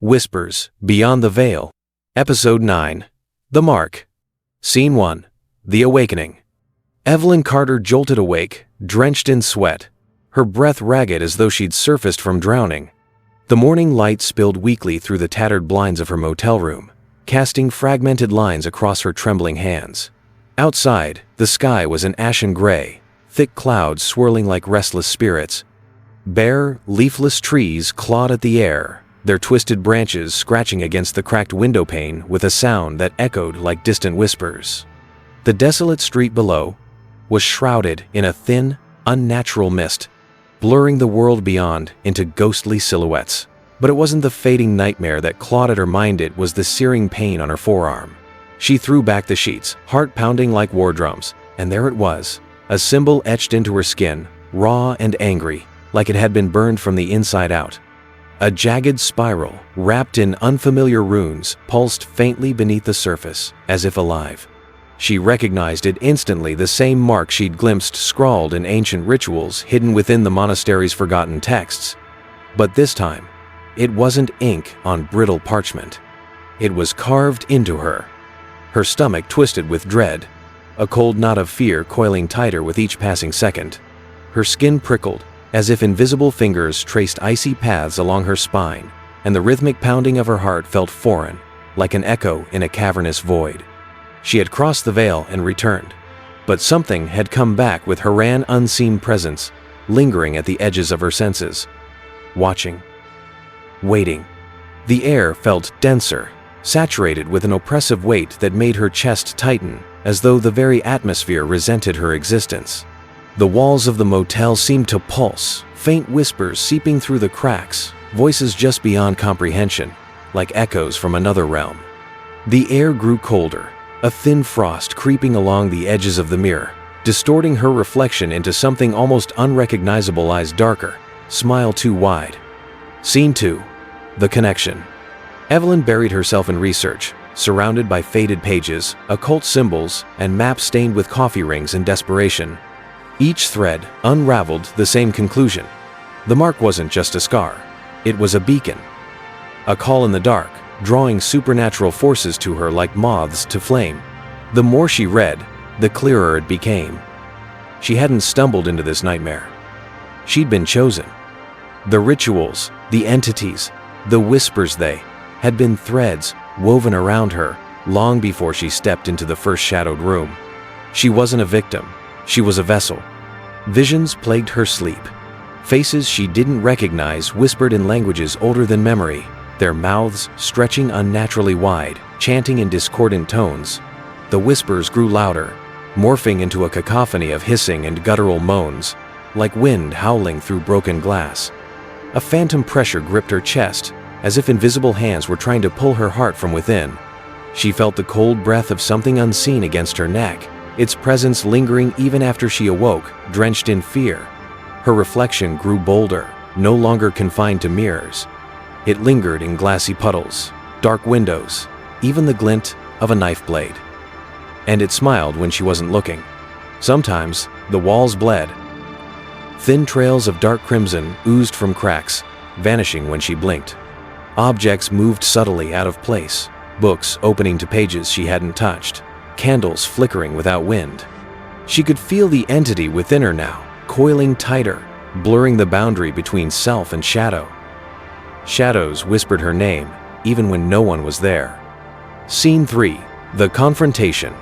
Whispers, Beyond the Veil. Episode 9. The Mark. Scene 1. The Awakening. Evelyn Carter jolted awake, drenched in sweat, her breath ragged as though she'd surfaced from drowning. The morning light spilled weakly through the tattered blinds of her motel room, casting fragmented lines across her trembling hands. Outside, the sky was an ashen gray, thick clouds swirling like restless spirits. Bare, leafless trees clawed at the air, their twisted branches scratching against the cracked window pane with a sound that echoed like distant whispers. The desolate street below was shrouded in a thin, unnatural mist, blurring the world beyond into ghostly silhouettes. But it wasn't the fading nightmare that clawed at her mind, it was the searing pain on her forearm. She threw back the sheets, heart pounding like war drums, and there it was, a symbol etched into her skin, raw and angry, like it had been burned from the inside out. A jagged spiral, wrapped in unfamiliar runes, pulsed faintly beneath the surface, as if alive. She recognized it instantly, the same mark she'd glimpsed scrawled in ancient rituals hidden within the monastery's forgotten texts. But this time, it wasn't ink on brittle parchment. It was carved into her. Her stomach twisted with dread, a cold knot of fear coiling tighter with each passing second. Her skin prickled, as if invisible fingers traced icy paths along her spine, and the rhythmic pounding of her heart felt foreign, like an echo in a cavernous void. She had crossed the veil and returned, but something had come back with Haran unseen presence, lingering at the edges of her senses. Watching. Waiting. The air felt denser, saturated with an oppressive weight that made her chest tighten, as though the very atmosphere resented her existence. The walls of the motel seemed to pulse, faint whispers seeping through the cracks, voices just beyond comprehension, like echoes from another realm. The air grew colder, a thin frost creeping along the edges of the mirror, distorting her reflection into something almost unrecognizable. Eyes darker, smile too wide. Scene 2. The Connection. Evelyn buried herself in research, surrounded by faded pages, occult symbols, and maps stained with coffee rings in desperation. Each thread unraveled the same conclusion. The mark wasn't just a scar. It was a beacon. A call in the dark, drawing supernatural forces to her like moths to flame. The more she read, the clearer it became. She hadn't stumbled into this nightmare. She'd been chosen. The rituals, the entities, the whispers, they had been threads woven around her long before she stepped into the first shadowed room. She wasn't a victim. She was a vessel. Visions plagued her sleep. Faces she didn't recognize whispered in languages older than memory, their mouths stretching unnaturally wide, chanting in discordant tones. The whispers grew louder, morphing into a cacophony of hissing and guttural moans, like wind howling through broken glass. A phantom pressure gripped her chest, as if invisible hands were trying to pull her heart from within. She felt the cold breath of something unseen against her neck, its presence lingering even after she awoke, drenched in fear. Her reflection grew bolder, no longer confined to mirrors. It lingered in glassy puddles, dark windows, even the glint of a knife blade. And it smiled when she wasn't looking. Sometimes, the walls bled. Thin trails of dark crimson oozed from cracks, vanishing when she blinked. Objects moved subtly out of place, books opening to pages she hadn't touched, candles flickering without wind. She could feel the entity within her now, coiling tighter, blurring the boundary between self and shadow. Shadows whispered her name, even when no one was there. Scene 3. The Confrontation.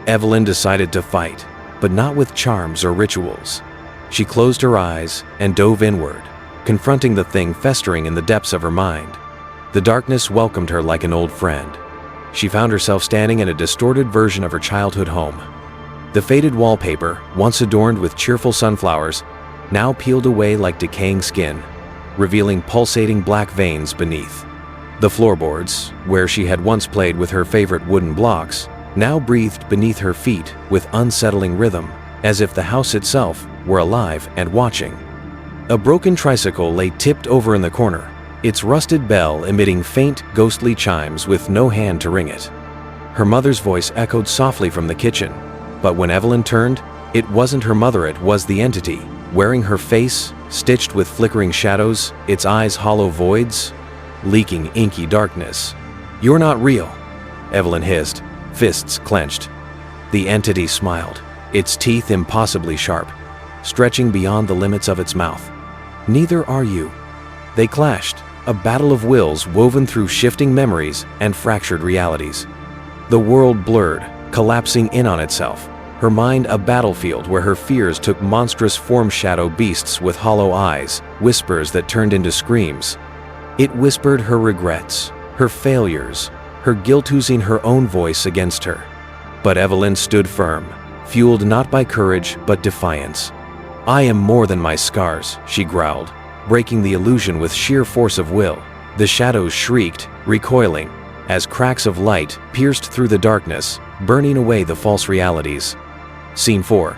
Evelyn decided to fight, but not with charms or rituals. She closed her eyes and dove inward, confronting the thing festering in the depths of her mind. The darkness welcomed her like an old friend. She found herself standing in a distorted version of her childhood home. The faded wallpaper, once adorned with cheerful sunflowers, now peeled away like decaying skin, revealing pulsating black veins beneath. The floorboards, where she had once played with her favorite wooden blocks, now breathed beneath her feet with unsettling rhythm, as if the house itself were alive and watching. A broken tricycle lay tipped over in the corner, its rusted bell emitting faint, ghostly chimes with no hand to ring it. Her mother's voice echoed softly from the kitchen, but when Evelyn turned, it wasn't her mother, it was the entity, wearing her face stitched with flickering shadows, its eyes hollow voids. leaking inky darkness. "You're not real," Evelyn hissed, fists clenched. The entity smiled, its teeth impossibly sharp, stretching beyond the limits of its mouth. "Neither are you." They clashed, a battle of wills woven through shifting memories and fractured realities. The world blurred, collapsing in on itself, her mind a battlefield where her fears took monstrous form-shadow beasts with hollow eyes, whispers that turned into screams. It whispered her regrets, her failures, her guilt, using her own voice against her. But Evelyn stood firm, fueled not by courage but defiance. "I am more than my scars," she growled, breaking the illusion with sheer force of will. The shadows shrieked, recoiling, as cracks of light pierced through the darkness, burning away the false realities. Scene 4.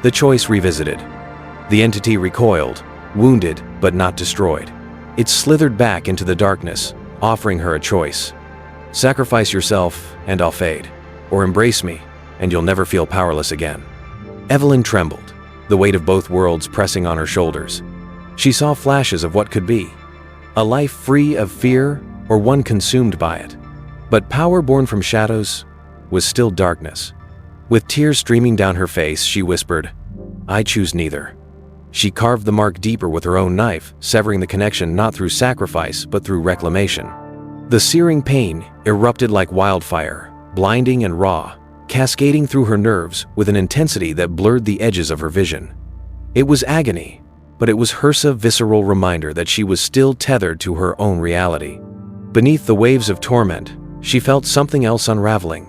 The Choice Revisited. The entity recoiled, wounded but not destroyed. It slithered back into the darkness, offering her a choice. "Sacrifice yourself and I'll fade, or embrace me and you'll never feel powerless again." Evelyn trembled, the weight of both worlds pressing on her shoulders. She saw flashes of what could be, a life free of fear or one consumed by it. But power born from shadows was still darkness. With tears streaming down her face, she whispered, "I choose neither." She carved the mark deeper with her own knife, severing the connection not through sacrifice but through reclamation. The searing pain erupted like wildfire, blinding and raw, cascading through her nerves with an intensity that blurred the edges of her vision. It was agony, but it was Hersa visceral reminder that she was still tethered to her own reality. Beneath the waves of torment, she felt something else unraveling.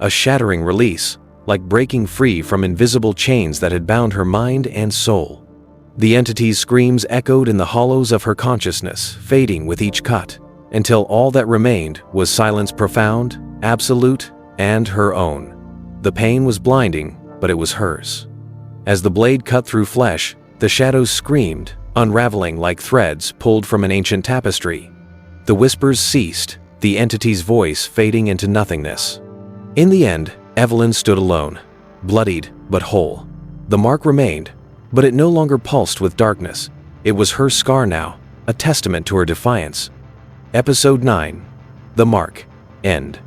A shattering release, like breaking free from invisible chains that had bound her mind and soul. The entity's screams echoed in the hollows of her consciousness, fading with each cut, until all that remained was silence profound, absolute, and her own. The pain was blinding, but it was hers. As the blade cut through flesh, the shadows screamed, unraveling like threads pulled from an ancient tapestry. The whispers ceased, the entity's voice fading into nothingness. In the end, Evelyn stood alone, bloodied but whole. The mark remained, but it no longer pulsed with darkness. It was her scar now, a testament to her defiance. Episode 9. The Mark. End.